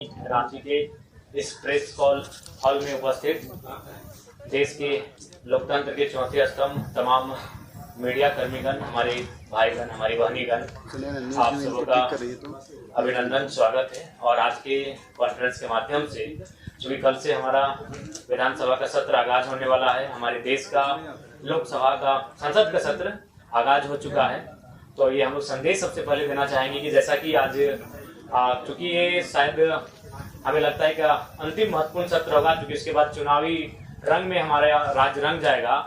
रांची के इस press call hall में उपस्थित देश के लोकतंत्र के चौथे स्तंभ तमाम मीडिया कर्मीगण, हमारे भाईगण, हमारी बहनीगण, आप सबों का अभिनंदन, स्वागत है। और आज के कॉन्फ्रेंस के माध्यम से, चूँकि कल से हमारा विधानसभा का सत्र आगाज होने वाला है, हमारे देश का लोकसभा का संसद का सत्र आगाज हो चुका है, तो ये हम लोग संदेश सबसे पहले देना चाहेंगे कि जैसा कि आज चूंकि ये शायद हमें लगता है कि अंतिम महत्वपूर्ण सत्र होगा, क्योंकि इसके बाद चुनावी रंग में हमारा राज्य रंग जाएगा।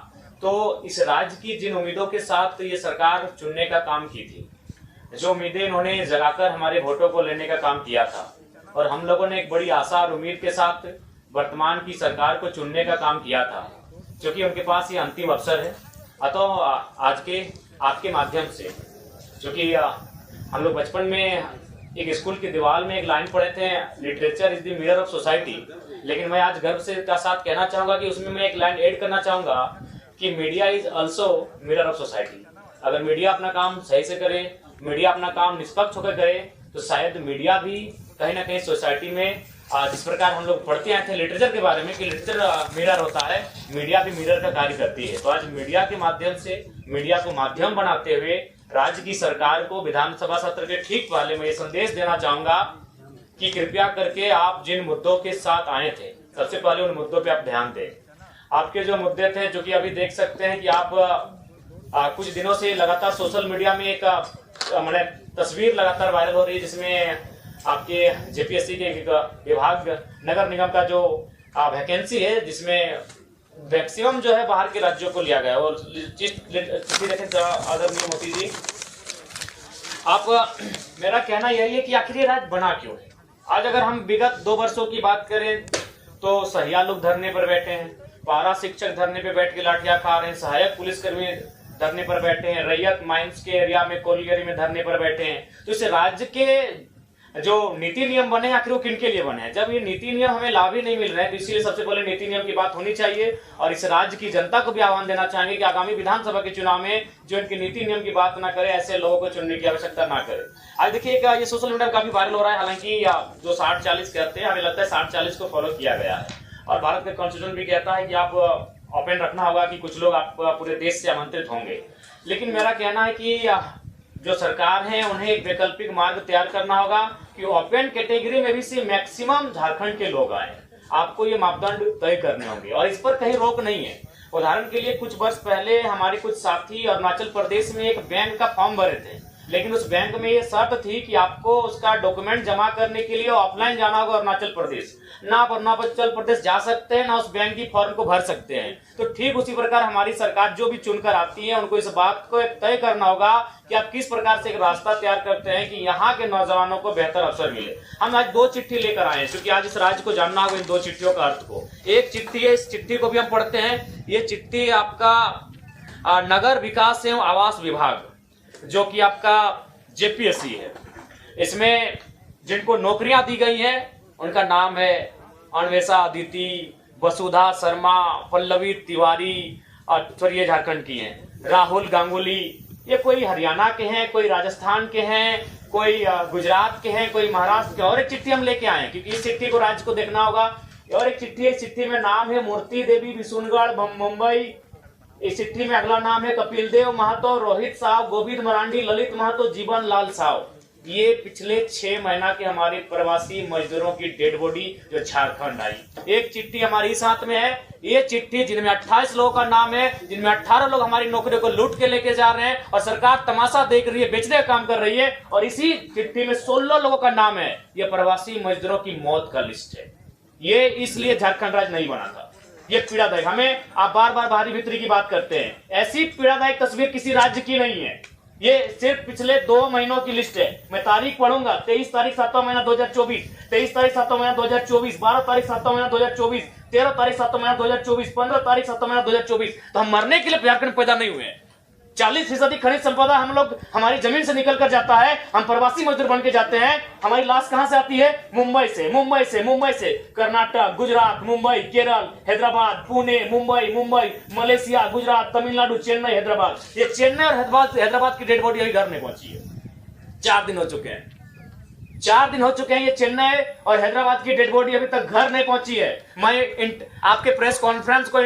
तो इस राज्य की जिन उम्मीदों के साथ ये सरकार चुनने का काम की थी, जो उम्मीदें इन्होंने जगाकर हमारे वोटों को लेने का काम किया था, और हम लोगों ने एक बड़ी आशा और उम्मीद के साथ वर्तमान की सरकार को चुनने का काम किया था, क्योंकि उनके पास ये अंतिम अवसर है। अतः आज के आपके माध्यम से, क्योंकि हम लोग बचपन में एक स्कूल की दीवार में एक लाइन पढ़े थे, literature is the mirror of society, लेकिन मैं आज गर्व से का साथ कहना चाहूंगा कि उसमें मैं एक लाइन ऐड करना चाहूंगा कि media is also mirror of society. अगर मीडिया अपना काम सही से करे, मीडिया अपना काम निष्पक्ष होकर करे, तो शायद मीडिया भी कहीं ना कहीं सोसाइटी में, जिस प्रकार हम लोग पढ़ते आए थे लिटरेचर के बारे में कि लिटरेचर मिरर होता है, मीडिया भी मिरर का कार्य करती है। तो आज मीडिया के माध्यम से, मीडिया को माध्यम बनाते हुए राज्य की सरकार को विधानसभा सत्र के ठीक पहले मैं ये संदेश देना चाहूंगा कि कृपया करके आप जिन मुद्दों के साथ आए थे, सबसे पहले उन मुद्दों पे आप ध्यान दें। आपके जो मुद्दे थे, जो कि अभी देख सकते हैं कि आप कुछ दिनों से लगातार सोशल मीडिया में एक मैंने तस्वीर लगातार वायरल हो रही है, जिसमें आपके जेपीएससी के विभाग नगर निगम का जो वैकेंसी है, जिसमें मैक्सिमम जो है बाहर के राज्यों को लिया गया है। और देखें आदरणीय मोदी जी, आप मेरा कहना यही है कि आखिर ये राज्य बना क्यों है। आज अगर हम विगत 2 वर्षों की बात करें तो सहिया लोग धरने पर बैठे हैं, पारा शिक्षक धरने पर बैठ के लाठियां खा रहे हैं, सहायक पुलिसकर्मी धरने पर बैठे हैं, रैयत माइंस के एरिया में कोलियरी में धरने पर बैठे हैं। तो इस राज्य के जो नीति नियम बने, आखिर वो किनके लिए बने हैं? जब ये नीति नियम हमें लाभ ही नहीं मिल रहे हैं, तो इसीलिए सबसे पहले नीति नियम की बात होनी चाहिए। और इस राज्य की जनता को भी आह्वान देना चाहेंगे कि आगामी विधानसभा के चुनाव में जो इनके नीति नियम की बात ना करे, ऐसे लोगों को चुनने की आवश्यकता ना करे। आज देखिए ये सोशल मीडिया काफी वायरल हो रहा है, हालांकि जो 60-40 कहते हैं, हमें लगता है 60-40 को फॉलो किया गया है। और भारत का कॉन्स्टिट्यूशन भी कहता है कि आप ओपन रखना होगा, कि कुछ लोग आप पूरे देश से आमंत्रित होंगे। लेकिन मेरा कहना है कि जो सरकार है, उन्हें एक वैकल्पिक मार्ग तैयार करना होगा कि ओपन कैटेगरी में भी से मैक्सिमम झारखंड के लोग आए। आपको ये मापदंड तय करने होंगे और इस पर कहीं रोक नहीं है। उदाहरण के लिए कुछ वर्ष पहले हमारे कुछ साथी अरुणाचल प्रदेश में एक बैंक का फॉर्म भरे थे, लेकिन उस बैंक में ये शर्त थी कि आपको उसका डॉक्यूमेंट जमा करने के लिए ऑफलाइन जाना होगा अरुणाचल प्रदेश। ना आप अरुणाचल प्रदेश जा सकते हैं, ना उस बैंक की फॉर्म को भर सकते हैं। तो ठीक उसी प्रकार हमारी सरकार जो भी चुनकर आती है, उनको इस बात को तय करना होगा कि आप किस प्रकार से एक रास्ता तैयार करते हैं कि यहाँ के नौजवानों को बेहतर अवसर मिले। हम आज 2 चिट्ठी लेकर आए हैं, क्योंकि आज इस राज्य को जानना होगा इन 2 चिट्ठियों का अर्थ को। एक चिट्ठी है, इस चिट्ठी को भी हम पढ़ते हैं। ये चिट्ठी आपका नगर विकास एवं आवास विभाग, जो कि आपका जेपीएससी है, इसमें जिनको नौकरियां दी गई हैं उनका नाम है अन्वेषा अदिति, वसुधा शर्मा, पल्लवी तिवारी, और ये झारखंड की हैं, राहुल गांगुली। ये कोई हरियाणा के हैं, कोई राजस्थान के हैं, कोई गुजरात के हैं, कोई महाराष्ट्र के। और एक चिट्ठी हम लेके आए हैं, क्योंकि इस चिट्ठी को राज्य को देखना होगा। और एक चिट्ठी है, इस चिट्ठी में नाम है मूर्ति देवी बिशुनगढ़ मुंबई। इस चिट्ठी में अगला नाम है कपिल देव महतो, रोहित साव, गोविंद मरांडी, ललित महतो, जीवन लाल साव। ये पिछले 6 महीना के हमारे प्रवासी मजदूरों की डेड बॉडी जो झारखंड आई। एक चिट्ठी हमारी साथ में है, ये चिट्ठी जिनमें 28 लोगों का नाम है, जिनमें 18 लोग हमारी नौकरियों को लूट के लेके जा रहे हैं और सरकार तमाशा देख रही है, बेचने का काम कर रही है। और इसी चिट्ठी में 16 लोगों का नाम है। ये प्रवासी मजदूरों की मौत का लिस्ट है। ये इसलिए झारखंड राज्य नहीं बना था। ये पीड़ादायक, हमें आप बार बार बाहरी भीतरी की बात करते हैं, ऐसी पीड़ादायक तस्वीर किसी राज्य की नहीं है। ये सिर्फ पिछले 2 महीनों की लिस्ट है। मैं तारीख पढ़ूंगा, 23 तारीख 7वां महीना 2024, 23 तारीख 7वां महीना 2024, 12 तारीख 7वां महीना 2024, 13 तारीख 7वां महीना 2024, 15 तारीख 7वां महीना 2024। तो हम मरने के लिए झारखंड पैदा नहीं हुए हैं। 40% खनिज संपदा हम लोग हमारी जमीन से निकल कर जाता है, हम प्रवासी मजदूर बन के जाते हैं। हमारी लाश कहां से आती है? मुंबई से कर्नाटक, गुजरात, मुंबई, केरल, हैदराबाद, पुणे, मुंबई, मलेशिया, गुजरात, तमिलनाडु, चेन्नई, हैदराबाद। ये चेन्नई और हैदराबाद की डेड बॉडी अभी घर नहीं पहुंची है। 4 दिन हो चुके हैं। 4 दिन हो चुके हैं, ये चेन्नई और हैदराबाद की डेड बॉडी अभी तक घर नहीं पहुंची है। मैं आपके प्रेस कॉन्फ्रेंस को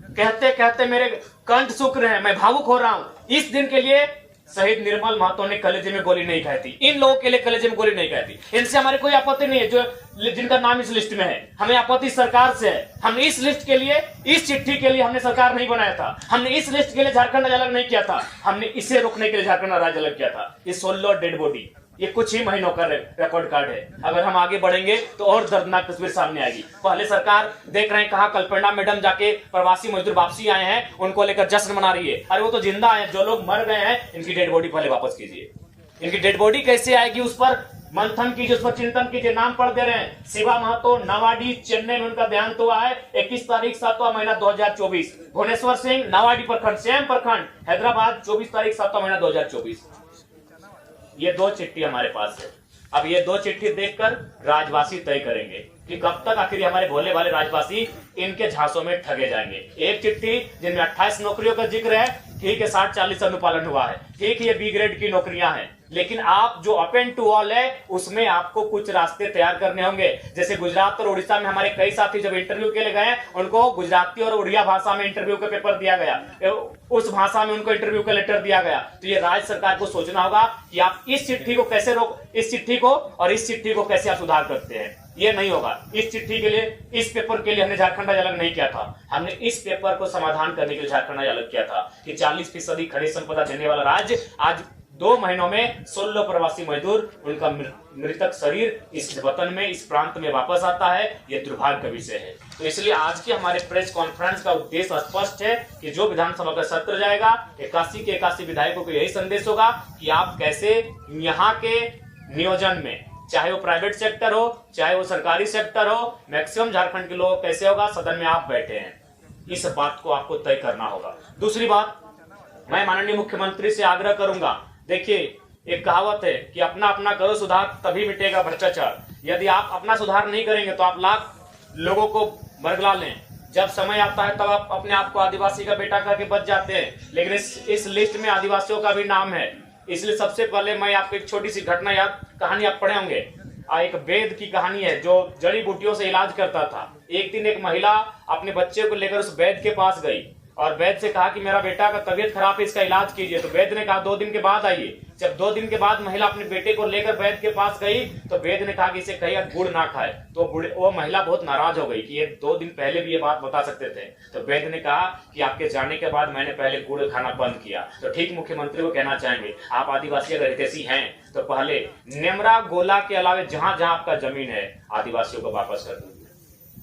कहते कहते मेरे कंठ सूख रहे हैं, मैं भावुक हो रहा हूं। इस दिन के लिए शहीद निर्मल महतो ने कलेजे में गोली नहीं खाई थी, इन लोगों के लिए कलेजे में गोली नहीं खाई थी। इनसे हमारी कोई आपत्ति नहीं है, जो जिनका नाम इस लिस्ट में है। हमें आपत्ति सरकार से है। हमने इस लिस्ट के लिए, इस चिट्ठी के लिए हमने सरकार नहीं बनाया था। हमने इस लिस्ट के लिए झारखंड राज्य अलग नहीं किया था। हमने इसे रोकने के लिए झारखंड राज्य अलग किया था। ये 16 डेड बॉडी, ये कुछ ही महीनों का रिकॉर्ड कार्ड है। अगर हम आगे बढ़ेंगे तो और दर्दनाक तस्वीर सामने आएगी। पहले सरकार देख रहे हैं कहा कल्पना मैडम जाके प्रवासी मजदूर वापसी आए हैं, उनको लेकर जश्न मना रही है। अरे वो तो जिंदा है, जो लोग मर गए हैं इनकी डेड बॉडी पहले वापस कीजिए। इनकी डेड बॉडी कैसे आएगी उस पर मंथन कीजिए, उस पर चिंतन कीजिए। नाम पढ़ दे रहे हैं, शिवा महतो, नवाडी, चेन्नई में उनका देहांत हुआ है 21 तारीख 7वां महीना 2024। भुवनेश्वर सिंह, नवाडी प्रखंड, सेम प्रखंड, हैदराबाद, 24 तारीख 7वां महीना 2024। ये 2 चिट्ठी हमारे पास है। अब ये 2 चिट्ठी देखकर राजवासी तय करेंगे कि कब तक आखिर हमारे भोले वाले राजवासी इनके झांसों में ठगे जाएंगे। एक चिट्ठी जिनमें 28 नौकरियों का जिक्र है, ठीक है, 60-40 अनुपालन हुआ है, ठीक है, ये बी ग्रेड की नौकरियां हैं, लेकिन आप जो अपेन टू ऑल है उसमें आपको कुछ रास्ते तैयार करने होंगे। जैसे गुजरात और उड़ीसा में हमारे कई साथी जब इंटरव्यू के लिए गए, उनको गुजराती और उड़िया भाषा में इंटरव्यू का पेपर दिया गया, उस भाषा में उनको इंटरव्यू का लेटर दिया गया। तो ये राज्य सरकार को सोचना होगा कि आप इस चिट्ठी को कैसे इस चिट्ठी को और इस चिट्ठी को कैसे आप सुधार करते हैं। ये नहीं होगा। इस चिट्ठी के लिए, इस पेपर के लिए हमने झारखंड राज्य अलग नहीं किया था। हमने इस पेपर को समाधान करने के लिए झारखंड राज्य अलग किया था कि 40% खनिज संपदा देने वाला राज्य आज 2 महीनों में 16 प्रवासी मजदूर, उनका मृतक शरीर इस वतन में, इस प्रांत में वापस आता है। यह दुर्भाग्य का विषय है। तो इसलिए आज के हमारे प्रेस कॉन्फ्रेंस का उद्देश्य स्पष्ट है कि जो विधानसभा का सत्र जाएगा, 81 के 81 विधायकों को यही संदेश होगा कि आप कैसे यहाँ के नियोजन में, चाहे वो प्राइवेट सेक्टर हो चाहे वो सरकारी सेक्टर हो, मैक्सिमम झारखंड के लोग कैसे होगा, सदन में आप बैठे हैं, इस बात को आपको तय करना होगा। दूसरी बात, मैं माननीय मुख्यमंत्री से आग्रह करूंगा, देखिए एक कहावत है कि अपना अपना करो सुधार तभी मिटेगा भ्रष्टाचार। यदि आप अपना सुधार नहीं करेंगे तो आप लाख लोगों को बरगला लें, जब समय आता है तब आप अपने आप को आदिवासी का बेटा करके बच जाते हैं। लेकिन इस लिस्ट में आदिवासियों का भी नाम है। इसलिए सबसे पहले मैं आपको एक छोटी सी घटना कहानी आप पढ़े होंगे। एक वेद की कहानी है जो जड़ी बूटियों से इलाज करता था। एक दिन एक महिला अपने बच्चे को लेकर उस वैद्य के पास गई और वैद्य से कहा कि मेरा बेटा का तबीयत खराब है, इसका इलाज कीजिए। तो वैद्य ने कहा 2 दिन के बाद आइए। जब 2 दिन के बाद महिला अपने बेटे को लेकर वैद्य के पास गई तो वैद्य ने कहा कि इसे कहिए गुड़ ना खाए। तो वो महिला बहुत नाराज हो गई कि ये 2 दिन पहले भी ये बात बता सकते थे। तो वैद्य ने कहा कि आपके जाने के बाद मैंने पहले गुड़ खाना बंद किया। तो ठीक मुख्यमंत्री को कहना चाहेंगे, आप आदिवासी अगर हितैषी हैं तो पहले नेमरा गोला के अलावे जहां जहां आपका जमीन है आदिवासियों को वापस कर दीजिए,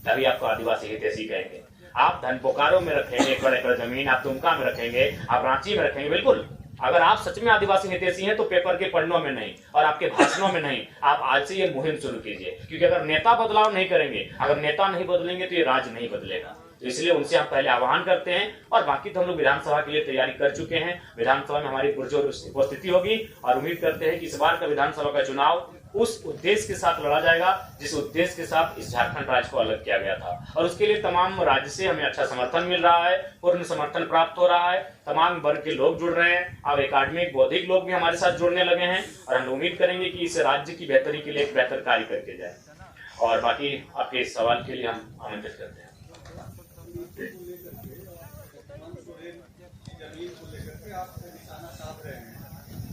तभी आपको आदिवासी हितैषी कहेंगे। आप धन बोकारो में रखेंगे एकड़ जमीन, आप दुमका में रखेंगे, आप रांची में रखेंगे, बिल्कुल। अगर आप सच में आदिवासी हितैषी हैं तो पेपर के पन्नों में नहीं और आपके भाषणों में नहीं, आप आज से ये मुहिम शुरू कीजिए। क्योंकि अगर नेता बदलाव नहीं करेंगे, अगर नेता नहीं बदलेंगे तो ये राज्य नहीं बदलेगा। तो इसलिए उनसे हम पहले आह्वान करते हैं। और बाकी तो हम लोग विधानसभा के लिए तैयारी कर चुके हैं। विधानसभा में हमारी पुरजोर उपस्थिति होगी और उम्मीद करते हैं कि इस बार का विधानसभा का चुनाव उस उद्देश्य के साथ लड़ा जाएगा जिस उद्देश्य के साथ इस झारखंड राज्य को अलग किया गया था। और उसके लिए तमाम राज्य से हमें अच्छा समर्थन मिल रहा है, पूर्ण समर्थन प्राप्त हो रहा है। तमाम वर्ग के लोग जुड़ रहे हैं। अब एकेडमिक बौद्धिक लोग भी हमारे साथ जुड़ने लगे हैं और हम उम्मीद करेंगे कि इस राज्य की बेहतरी के लिए एक बेहतर कार्य करके जाए। और बाकी आपके सवाल के लिए हम आमंत्रित करते हैं।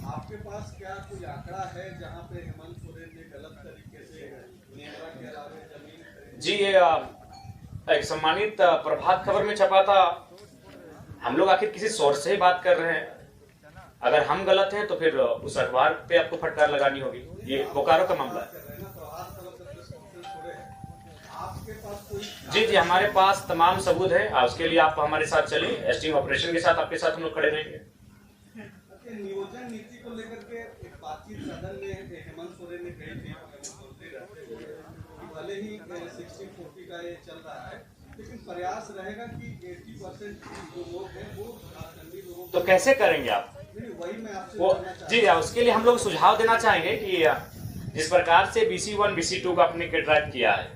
आपके पास क्या कोई आंकड़ा है जहां पे हेमंत सोरेन ने गलत तरीके से नेमरा के अलावे जमीन? जी, ये एक सम्मानित प्रभात खबर में छपा था। हम लोग आखिर किसी सोर्स से ही बात कर रहे हैं। अगर हम गलत हैं तो फिर उस अखबार पे आपको फटकार लगानी होगी। ये बोकारो का मामला है। जी, हमारे पास तमाम सबूत है। उसके लिए आप हमारे साथ चलिए, एस्टिंग ऑपरेशन के साथ आपके साथ हम लोग खड़े रहेंगे। नियोजन नीति को लेकर के एक बातचीत सदन में हेमंत सोरेन ने कही थी, भले ही 60-40 का ये चल रहा है, लेकिन प्रयास रहेगा कि 80% जो लोग हैं वो झारखंडी लोगों। तो कैसे करेंगे आप? वही मैं आपसे जी, उसके लिए हम लोग सुझाव देना चाहेंगे कि जिस प्रकार से BC1 BC2 का आपने कैटेगराइज किया है,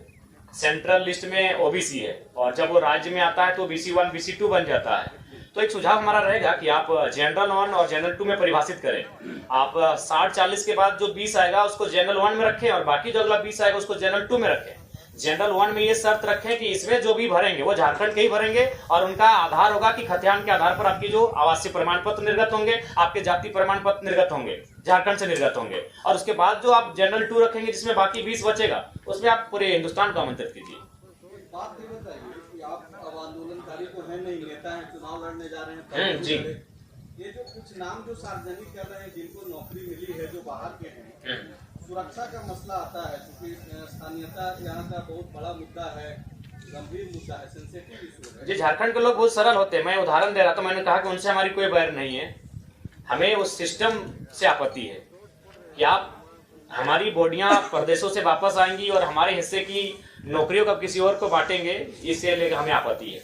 सेंट्रल लिस्ट में OBC है और जब वो राज्य में आता है तो BC1 BC2 बन जाता है। तो एक सुझाव हमारा रहेगा कि आप जनरल 1 और जनरल 2 में परिभाषित करें। आप 60-40 के बाद जो 20 आएगा उसको जनरल 1 में रखें और बाकी जो अगला 20 आएगा उसको जनरल 2 में रखें। जनरल 1 में ये शर्त रखें कि इसमें जो भी भरेंगे वो झारखंड के ही भरेंगे और उनका आधार होगा कि खतियान के आधार पर आपकी जो आवासीय प्रमाण पत्र निर्गत होंगे, आपके जाति प्रमाण पत्र निर्गत होंगे, झारखंड से निर्गत होंगे। और उसके बाद जो आप जनरल 2 रखेंगे जिसमें बाकी 20 बचेगा उसमें आप पूरे हिंदुस्तान को आमंत्रित कीजिए। बात ये बताइए कि आप अब आंदोलनकारी तो है नहीं, नेता हैं, चुनाव लड़ने जा रहे हैं, जी। ये जो कुछ नाम जो सार्वजनिक कर रहे हैं जिनको नौकरी मिली है जो बाहर के हैं, सुरक्षा का मसला आता है क्योंकि स्थानीयता यहाँ का बहुत बड़ा मुद्दा है, गंभीर मुद्दा है, सेंसिटिव इशू है। जी, झारखंड के लोग बहुत सरल होते हैं। मैं उदाहरण दे रहा था, मैंने कहा कि उनसे हमारी कोई बैर नहीं है, हमें उस सिस्टम से आपत्ति है कि आप हमारी बॉडियां प्रदेशों से वापस आएंगी और हमारे हिस्से की नौकरियों का किसी और को बांटेंगे, इससे लेकर हमें आपत्ति है।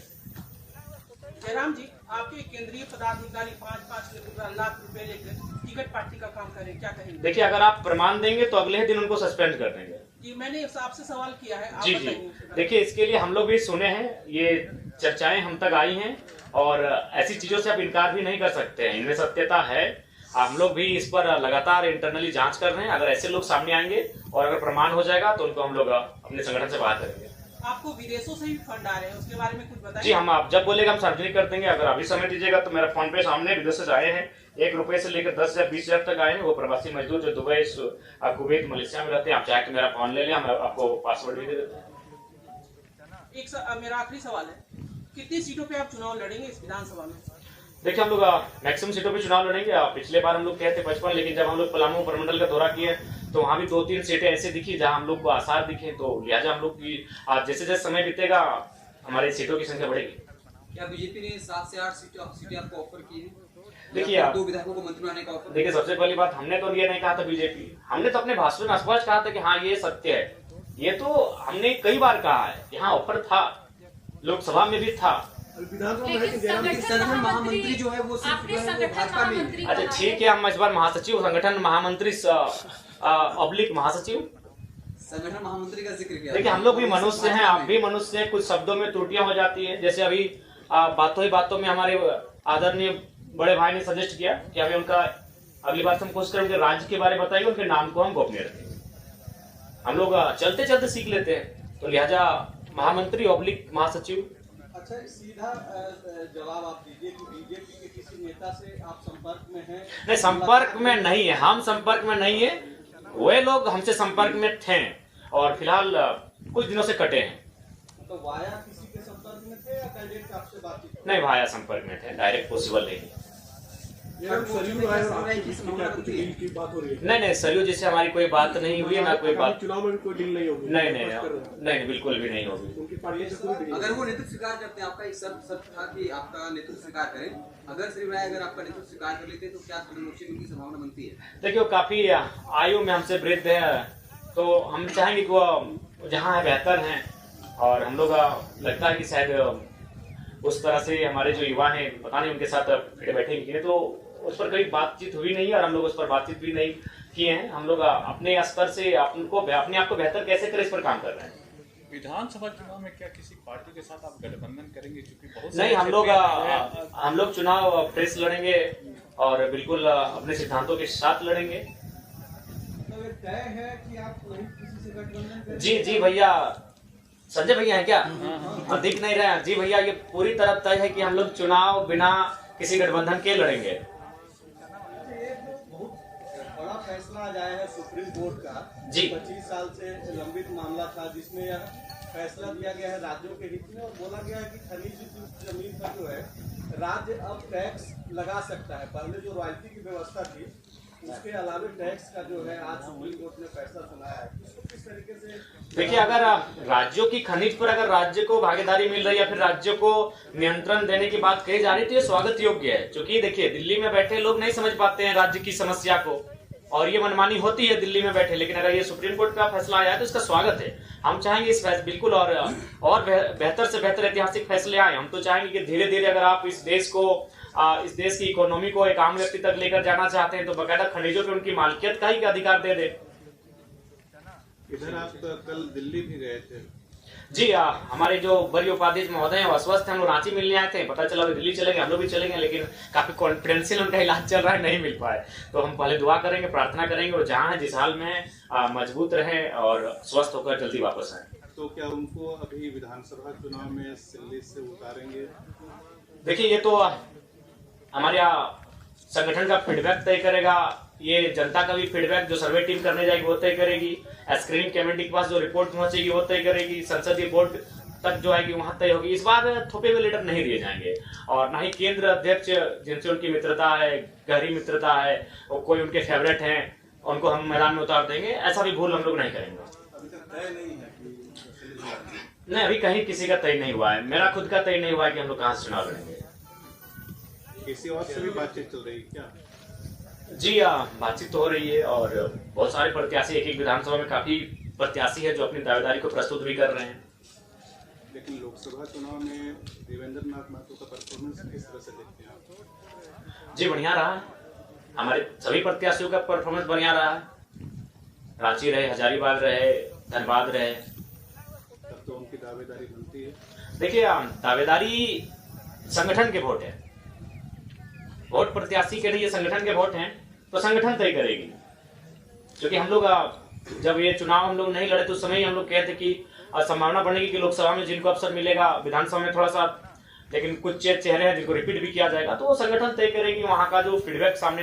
जयराम जी, आपके केंद्रीय पदाधिकारी 5-5 लाख रुपए लेकर टिकट पार्टी का काम करें, क्या कहेंगे? देखिए, अगर आप प्रमाण देंगे तो अगले ही दिन उनको सस्पेंड कर देंगे। जी, मैंने आपसे सवाल किया है, आप जी। देखिए, इसके लिए हम लोग भी सुने हैं, ये चर्चाएं हम तक आई हैं और ऐसी चीजों से आप इनकार भी नहीं कर सकते हैं, इनमें सत्यता है। हम लोग भी इस पर लगातार इंटरनली जांच कर रहे हैं। अगर ऐसे लोग सामने आएंगे और अगर प्रमाण हो जाएगा तो उनको हम लोग अपने संगठन से बाहर करेंगे। आपको विदेशों से भी फंड आ रहे हैं, उसके बारे में कुछ बताइए। जी, हम आप जब बोलेगा हम सार्वजनिक कर देंगे। अगर अभी समय दीजिएगा तो मेरा फोन पे सामने विदेश से आए हैं, 1 रुपए से लेकर 10,000 20,000 तक आए हैं। वो प्रवासी मजदूर जो दुबई, कुवैत, मलेशिया में रहते हैं। आप चाहे तो मेरा फोन ले लें, हम आपको पासवर्ड भी दे देते हैं। मेरा आखिरी सवाल है, कितनी सीटों पे आप चुनाव लड़ेंगे इस विधानसभा में? देखिए, हम लोग मैक्सिमम सीटों पे चुनाव लड़ेंगे। पिछले बार हम लोग कहते 55, लेकिन जब हम लोग पलामू प्रमंडल का दौरा किए तो वहाँ भी 2-3 सीटें ऐसे दिखी जहाँ हम लोग को आसार दिखे, तो लिहाजा हम लोग की जैसे जैसे समय बीतेगा हमारी सीटों की संख्या बढ़ेगी। क्या बीजेपी ने 7 से 8 सीटें आपको ऑफर की है? देखिए, 2 विधायकों को मंत्री बनाने का ऑफर। देखिए, सबसे पहली बात, हमने तो ये नहीं कहा था बीजेपी, हमने तो अपने भाषण में स्पष्ट कहा था कि हाँ ये सत्य है। ये तो हमने कई बार कहा है, यहाँ ऑफर था, लोकसभा में भी था। संगठन महामंत्री जो है वो सिर्फ भाजपा में। अच्छा, ठीक है, हम इस बार महासचिव, संगठन महामंत्री ऑब्लिक महासचिव, संगठन महामंत्री का जिक्र किया। देखिए, हम लोग भी मनुष्य हैं, आप भी मनुष्य हैं, कुछ शब्दों में त्रुटियां हो जाती है। जैसे अभी बातों ही बातों में हमारे आदरणीय बड़े भाई ने सजेस्ट किया कि हमें उनका अगली बार हम कोशिश करेंगे राज्य के बारे में बताइए, उनके नाम को हम गोपनीय रखेंगे। हम लोग चलते चलते सीख लेते हैं, तो लिहाजा महामंत्री ऑब्लिक महासचिव। अच्छा, सीधा जवाब आप दीजिए कि बीजेपी के किसी नेता से आप संपर्क में हैं? नहीं, संपर्क में नहीं है, हम संपर्क में नहीं है, वे लोग हमसे संपर्क में थे और फिलहाल कुछ दिनों से कटे हैं। तो वाया किसी के संपर्क में थे या डायरेक्ट आपसे बातचीत? नहीं, वाया संपर्क में थे, डायरेक्ट पॉसिबल नहीं। नहीं, सरयू जी से हमारी कोई बात नहीं हुई, ना कोई बात, चुनाव में भी कोई डील नहीं होगी। नहीं, बिल्कुल भी नहीं होगी। उनकी पार्टी से कोई डील। अगर वो नेतृत्व स्वीकार करते हैं, आपका एक शर्त था कि आपका नेतृत्व स्वीकार करें, अगर श्री राय अगर आपका नेतृत्व स्वीकार कर लेते तो क्या मोर्चे में उनकी संभावना बनती है? देखिए, वो काफी आयु में हमसे वृद्ध है, तो हम चाहेंगे कि वो जहाँ है बेहतर हैं और हम लोग लगता है कि शायद उस तरह से हमारे जो युवा हैं, पता नहीं उनके साथ बैठेंगे, तो उस पर कभी बातचीत हुई नहीं और हम लोग उस पर बातचीत भी नहीं किए हैं। हम लोग अपने स्तर से अपने आप को बेहतर कैसे करें इस पर काम कर रहे हैं। विधानसभा चुनाव में क्या किसी पार्टी के साथ आप गठबंधन करेंगे? क्योंकि बहुत नहीं, हम लोग चुनाव फ्रेश लड़ेंगे और बिल्कुल अपने सिद्धांतों के साथ लड़ेंगे। तो ये तय है कि आप नहीं किसी से गठबंधन करेंगे? जी भैया, संजय भैया हैं क्या? हाँ, दिख नहीं रहे हैं। जी भैया, ये पूरी तरह तय है कि हम लोग चुनाव बिना किसी गठबंधन के लड़ेंगे। बड़ा फैसला आज आया है सुप्रीम कोर्ट का। जी। 25 साल से लंबित मामला था जिसमें यह फैसला दिया गया है राज्यों के हित में और बोला गया है कि खनिज जमीन पर जो है राज्य अब टैक्स लगा सकता है। पहले जो रॉयल्टी की व्यवस्था थी उसके अलावा टैक्स का जो है आज सुप्रीम कोर्ट ने फैसला सुनाया है। इसको किस तरीके से देखिए, अगर राज्यों की खनिज पर अगर राज्य को भागीदारी मिल रही है या फिर राज्यों को नियंत्रण देने की बात कही जा रही है तो ये स्वागत योग्य है। क्योंकि देखिए, दिल्ली में बैठे लोग नहीं समझ पाते हैं राज्य की समस्या को और ये मनमानी होती है दिल्ली में बैठे, लेकिन अगर ये सुप्रीम कोर्ट का फैसला आया है तो इसका स्वागत है। हम चाहेंगे इस बिल्कुल और बेहतर से बेहतर ऐतिहासिक फैसले आए। हम तो चाहेंगे कि धीरे धीरे अगर आप इस देश की इकोनॉमी को एक आम व्यक्ति तक लेकर जाना चाहते हैं तो बकायदा खनिजों पे उनकी मालिकियत का ही अधिकार दे दे। इधर आप कल दिल्ली भी गए थे, जी हमारे जो वरीय उपाध्यक्ष महोदय हैं वो अस्वस्थ हैं, हम लोग रांची मिलने आए थे, पता चला दिल्ली चलेंगे, हम लोग भी चलेंगे, लेकिन काफी कॉन्फिडेंशियल उनका इलाज चल रहा है, नहीं मिल पाए। तो हम पहले दुआ करेंगे, प्रार्थना करेंगे और जहाँ है जिस हाल में मजबूत रहें और स्वस्थ होकर जल्दी वापस आए। तो क्या उनको अभी विधानसभा चुनाव में दिल्ली से उतारेंगे? देखिए ये तो हमारे संगठन का फीडबैक तय करेगा, ये जनता का भी फीडबैक जो सर्वे टीम करने जाएगी वो तय करेगी, स्क्रीनिंग कमेटी के पास जो रिपोर्ट पहुंचेगी वो तय करेगी, संसदीय बोर्ड तक जो आएगी वहां तय होगी। इस बार थोपे हुए लीडर नहीं दिए जाएंगे और ना ही केंद्र अध्यक्ष जिनसे उनकी मित्रता है, गहरी मित्रता है, और कोई उनके फेवरेट हैं उनको हम मैदान में उतार देंगे, ऐसा भी भूल हम लोग नहीं करेंगे। अभी तक तय नहीं है कि नहीं, अभी कहीं किसी का तय नहीं हुआ है, मेरा खुद का तय नहीं हुआ है कि हम लोग कहाँ से चुनाव लड़ेंगे। किसी और से भी बातचीत चल रही है क्या? जी बातचीत तो हो रही है और बहुत सारे प्रत्याशी, एक विधानसभा में काफी प्रत्याशी है जो अपनी दावेदारी को प्रस्तुत भी कर रहे हैं। लेकिन लोकसभा चुनाव में देवेंद्र नाथ महतो का परफॉर्मेंस किस तरह से देखते हैं आप? जी बढ़िया रहा है, हमारे सभी प्रत्याशियों का परफॉर्मेंस बढ़िया रहा है, रांची रहे, हजारीबाग रहे, धनबाद रहे। तब तो उनकी दावेदारी बनती है। देखिए दावेदारी संगठन के वोट है, वोट प्रत्याशी के लिए संगठन के वोट हैं, तो संगठन तय करेगी। क्योंकि हम लोग जब ये चुनाव हम लोग नहीं लड़े तो उस समय हम लोग कहते कि संभावना बढ़ेगी कि लोकसभा में जिनको अवसर मिलेगा, विधानसभा में थोड़ा सा, लेकिन कुछ चेहरे हैं जिनको रिपीट भी किया जाएगा, तो वो संगठन तय करेगी। वहां का जो फीडबैक सामने